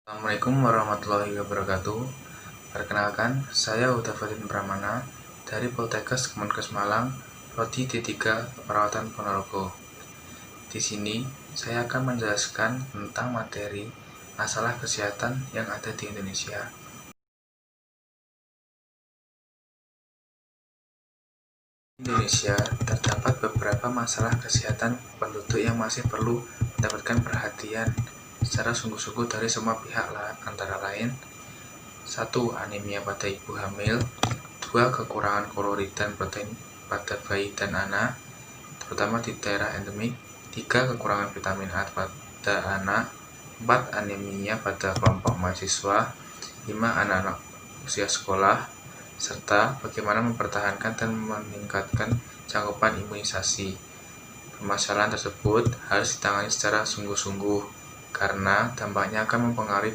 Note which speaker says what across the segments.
Speaker 1: Assalamualaikum warahmatullahi wabarakatuh. Perkenalkan, saya Udafadin Pramana dari Poltekkes Kemenkes Malang, Prodi D3 Keperawatan Ponorogo. Di sini, saya akan menjelaskan tentang materi masalah kesehatan yang ada di Indonesia. Di Indonesia, terdapat beberapa masalah kesehatan penduduk yang masih perlu mendapatkan perhatian secara sungguh-sungguh dari semua pihak, antara lain 1. Anemia pada ibu hamil. 2. Kekurangan kalorit dan protein pada bayi dan anak, terutama di daerah endemik. 3. Kekurangan vitamin A pada anak. 4. Anemia pada kelompok mahasiswa. 5. Anak-anak usia sekolah, serta bagaimana mempertahankan dan meningkatkan cakupan imunisasi. Permasalahan tersebut harus ditangani secara sungguh-sungguh karena dampaknya akan mempengaruhi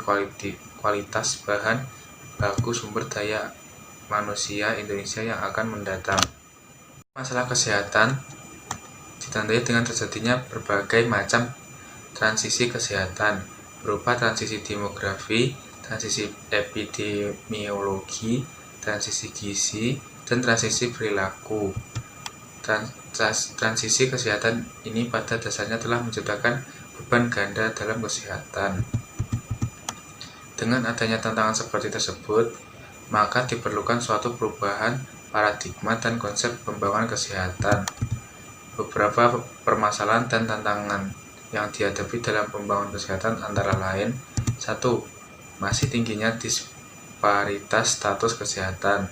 Speaker 1: kualitas bahan baku sumber daya manusia Indonesia yang akan mendatang. Masalah kesehatan ditandai dengan terjadinya berbagai macam transisi kesehatan, berupa transisi demografi, transisi epidemiologi, transisi gizi, dan transisi perilaku. Transisi kesehatan ini pada dasarnya telah menciptakan beban ganda dalam kesehatan. Dengan adanya tantangan seperti tersebut, maka diperlukan suatu perubahan paradigma dan konsep pembangunan kesehatan. Beberapa permasalahan dan tantangan yang dihadapi dalam pembangunan kesehatan antara lain 1. Masih tingginya disparitas status kesehatan.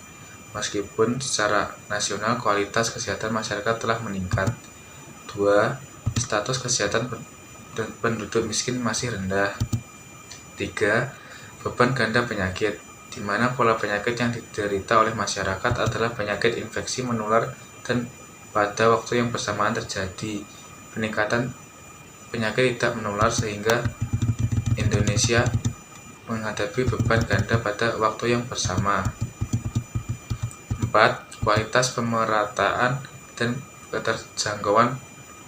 Speaker 1: Meskipun secara nasional kualitas kesehatan masyarakat telah meningkat. 2. Status kesehatan penduduk miskin masih rendah. 3. Beban ganda penyakit, di mana pola penyakit yang diderita oleh masyarakat adalah penyakit infeksi menular dan pada waktu yang bersamaan terjadi peningkatan penyakit tidak menular sehingga Indonesia menghadapi beban ganda pada waktu yang bersama. 4. Kualitas pemerataan dan keterjangkauan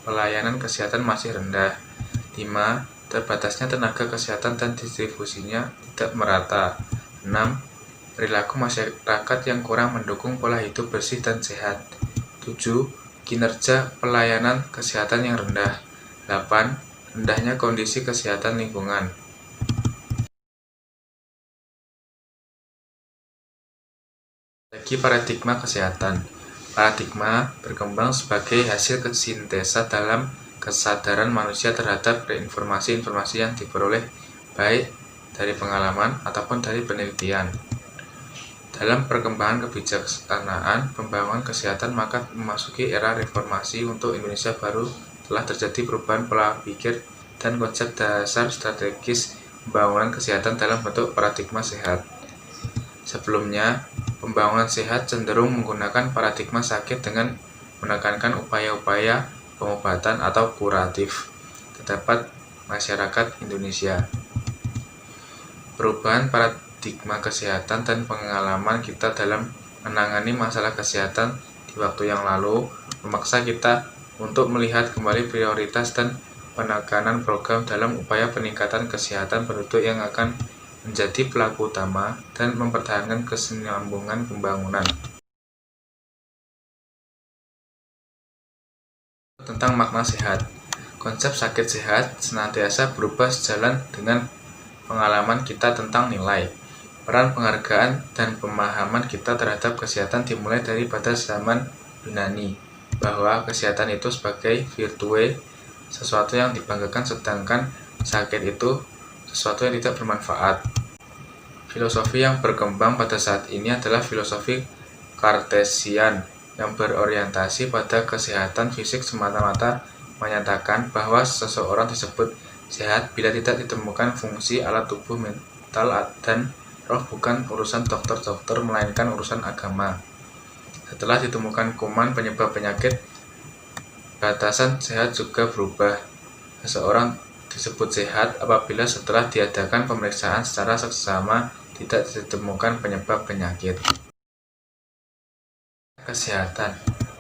Speaker 1: pelayanan kesehatan masih rendah. 5. Terbatasnya tenaga kesehatan dan distribusinya tidak merata. 6. Perilaku masyarakat yang kurang mendukung pola hidup bersih dan sehat. 7. Kinerja pelayanan kesehatan yang rendah. 8. Rendahnya kondisi kesehatan lingkungan. Lagi paradigma kesehatan. Paradigma berkembang sebagai hasil sintesa dalam kesadaran manusia terhadap informasi-informasi yang diperoleh baik dari pengalaman ataupun dari penelitian. Dalam perkembangan kebijaksanaan pembangunan kesehatan maka memasuki era reformasi untuk Indonesia baru telah terjadi perubahan pola pikir dan konsep dasar strategis pembangunan kesehatan dalam bentuk paradigma sehat. Sebelumnya, pembangunan sehat cenderung menggunakan paradigma sakit dengan menekankan upaya-upaya pengobatan atau kuratif terdapat masyarakat Indonesia. Perubahan paradigma kesehatan dan pengalaman kita dalam menangani masalah kesehatan di waktu yang lalu memaksa kita untuk melihat kembali prioritas dan penekanan program dalam upaya peningkatan kesehatan penduduk yang akan menjadi pelaku utama dan mempertahankan kesinambungan pembangunan. Tentang makna sehat. Konsep sakit sehat senantiasa berubah sejalan dengan pengalaman kita tentang nilai, peran penghargaan, dan pemahaman kita terhadap kesehatan dimulai daripada zaman Yunani, bahwa kesehatan itu sebagai virtue, sesuatu yang dibanggakan, sedangkan sakit itu sesuatu yang tidak bermanfaat. Filosofi yang berkembang pada saat ini adalah filosofi Kartesian yang berorientasi pada kesehatan fisik semata-mata, menyatakan bahwa seseorang disebut sehat bila tidak ditemukan fungsi alat tubuh, mental, dan roh bukan urusan dokter-dokter melainkan urusan agama. Setelah ditemukan kuman penyebab penyakit, batasan sehat juga berubah. Seseorang disebut sehat apabila setelah diadakan pemeriksaan secara seksama tidak ditemukan penyebab penyakit. Kesehatan.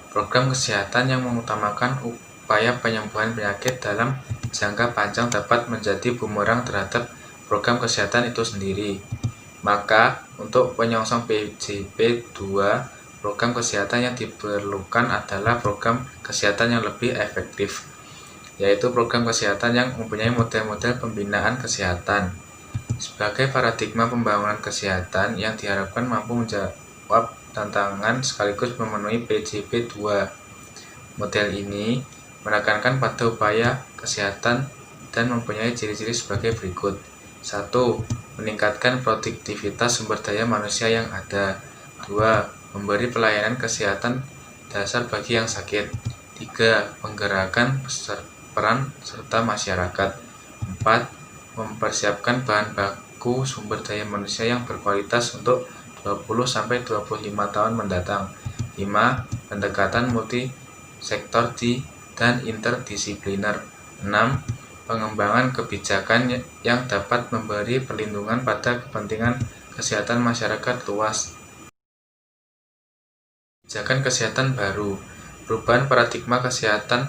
Speaker 1: Program kesehatan yang mengutamakan upaya penyembuhan penyakit dalam jangka panjang dapat menjadi bumerang terhadap program kesehatan itu sendiri. Maka, untuk penyongsong PJP 2, program kesehatan yang diperlukan adalah program kesehatan yang lebih efektif, yaitu program kesehatan yang mempunyai model-model pembinaan kesehatan. Sebagai paradigma pembangunan kesehatan yang diharapkan mampu menjawab tantangan sekaligus memenuhi PJP 2. Model ini menekankan pada upaya kesehatan dan mempunyai ciri-ciri sebagai berikut. 1. Meningkatkan produktivitas sumber daya manusia yang ada. 2. Memberi pelayanan kesehatan dasar bagi yang sakit. 3. Menggerakkan peran serta masyarakat. 4. Mempersiapkan bahan baku sumber daya manusia yang berkualitas untuk 20-25 tahun mendatang. 5. Pendekatan multi-sektor dan interdisipliner. 6. Pengembangan kebijakan yang dapat memberi perlindungan pada kepentingan kesehatan masyarakat luas. Kebijakan kesehatan baru. Perubahan paradigma kesehatan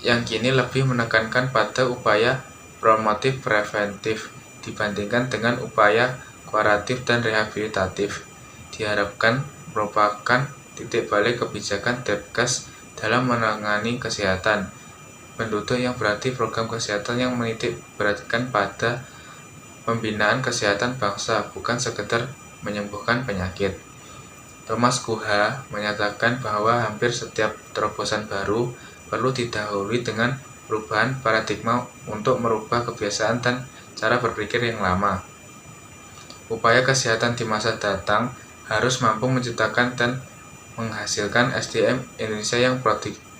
Speaker 1: yang kini lebih menekankan pada upaya promotif preventif dibandingkan dengan upaya kuratif dan rehabilitatif. Diharapkan merupakan titik balik kebijakan Depkes dalam menangani kesehatan penduduk, yang berarti program kesehatan yang menitik beratkan pada pembinaan kesehatan bangsa, bukan sekedar menyembuhkan penyakit. Thomas Guha menyatakan bahwa hampir setiap terobosan baru perlu didahului dengan perubahan paradigma untuk merubah kebiasaan dan cara berpikir yang lama. Upaya kesehatan di masa datang harus mampu menciptakan dan menghasilkan SDM Indonesia yang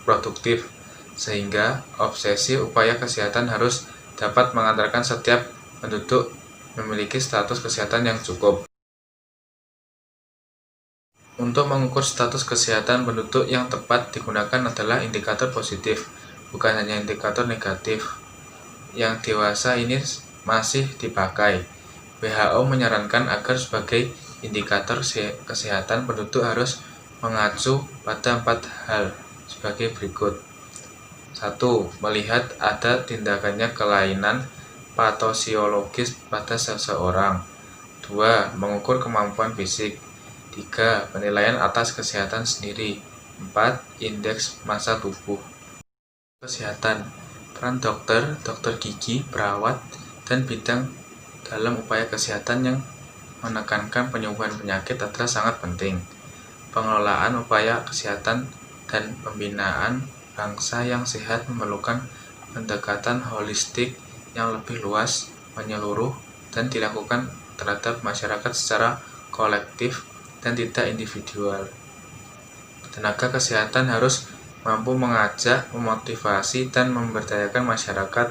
Speaker 1: produktif, sehingga obsesi upaya kesehatan harus dapat mengantarkan setiap penduduk memiliki status kesehatan yang cukup. Untuk mengukur status kesehatan penduduk yang tepat digunakan adalah indikator positif, bukan hanya indikator negatif. Yang dewasa ini masih dipakai. WHO menyarankan agar sebagai indikator kesehatan penduduk harus mengacu pada 4 hal sebagai berikut. 1. Melihat ada tindakannya kelainan patosiologis pada seseorang. 2. Mengukur kemampuan fisik. 3. Penilaian atas kesehatan sendiri. 4. Indeks massa tubuh. Kesehatan. Peran dokter, dokter gigi, perawat, dan bidang dalam upaya kesehatan yang menekankan penyembuhan penyakit adalah sangat penting. Pengelolaan upaya kesehatan dan pembinaan bangsa yang sehat memerlukan pendekatan holistik yang lebih luas, menyeluruh, dan dilakukan terhadap masyarakat secara kolektif dan tidak individual. Tenaga kesehatan harus mampu mengajak, memotivasi, dan memberdayakan masyarakat,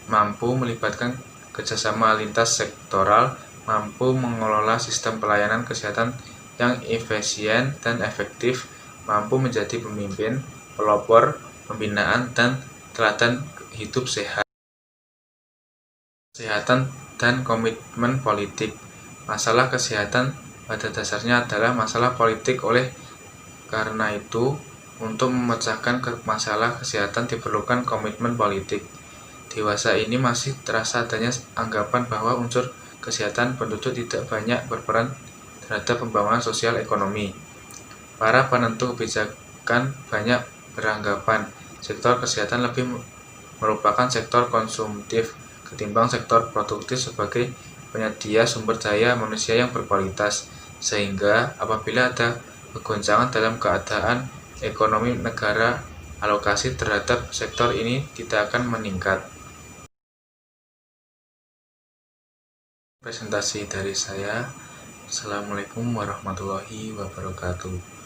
Speaker 1: mampu melibatkan kerjasama lintas sektoral, mampu mengelola sistem pelayanan kesehatan yang efisien dan efektif, mampu menjadi pemimpin, pelopor pembinaan, dan teladan hidup sehat. Kesehatan dan komitmen politik. Masalah kesehatan pada dasarnya adalah masalah politik. Oleh karena itu, untuk memecahkan masalah kesehatan diperlukan komitmen politik. Dewasa ini masih terasa adanya anggapan bahwa unsur kesehatan penduduk tidak banyak berperan terhadap pembangunan sosial ekonomi. Para penentu kebijakan banyak beranggapan sektor kesehatan lebih merupakan sektor konsumtif ketimbang sektor produktif sebagai penyedia sumber daya manusia yang berkualitas, sehingga apabila ada kegoncangan dalam keadaan ekonomi negara, alokasi terhadap sektor ini tidak akan meningkat. Presentasi dari saya. Assalamualaikum warahmatullahi wabarakatuh.